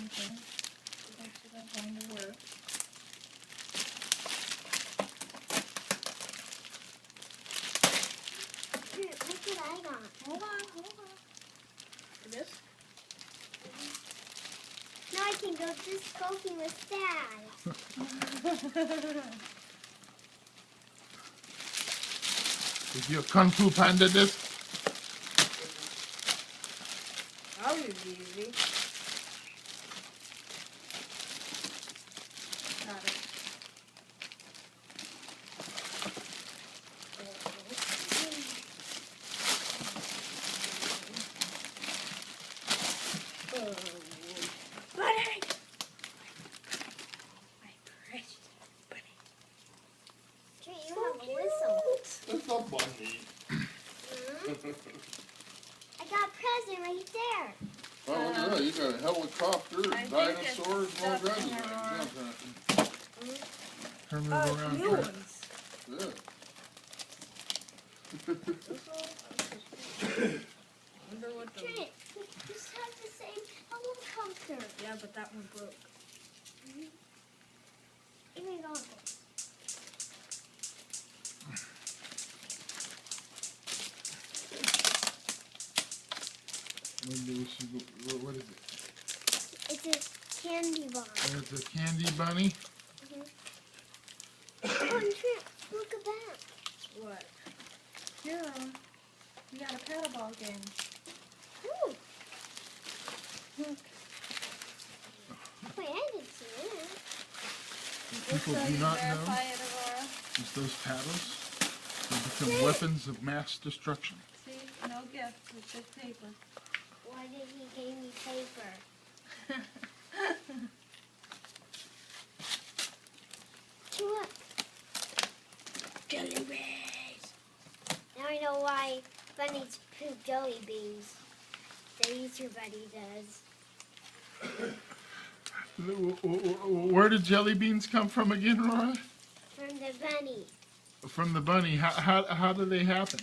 something. Makes it going to work. Here, look what I got. Hold on. This? Now I can go just smoking with Dad. Is your Kung Fu Panda disc? I'll use easy. Got it. Bunny! My precious bunny. Tree, you have a whistle. It's a bunny. I got a present right there. Oh, look at that. You got a helicopter, I think dinosaurs, it's and all stuff kinds in of there. things. Turn it around. New Trent. ones. Yeah. Wonder what the... Tree, we just have the same helicopter. Yeah, but that one broke. Even though What is it? it's a candy bar. It's a candy bunny. Oh, and Tree, look at that. What? Here, you got a paddleball game. Ooh. Wait, I didn't see it. People So do you not know verify it, Aurora? is those paddles. They become weapons of mass destruction. See, no gift, it's just paper. Why did he give me paper? Chew up. Jelly beans. Now I know why bunnies poop jelly beans. The Easter bunny does. Where did jelly beans come from again, Laura? From the bunny. From the bunny. How do they happen?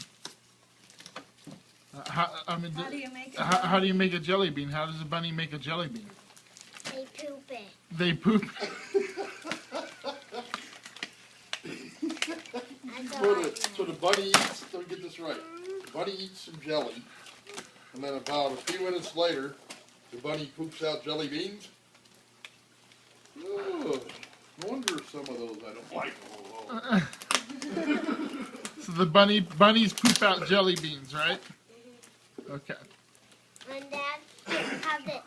How do you make it? how do you make a jelly bean? How does a bunny make a jelly bean? They poop it. They poop. That's all I know. So the bunny eats, let me get this right. The bunny eats some jelly, and then about a few minutes later, the bunny poops out jelly beans. Oh, no wonder some of those I don't like. So the bunnies poop out jelly beans, right? Okay. And Dad, have this.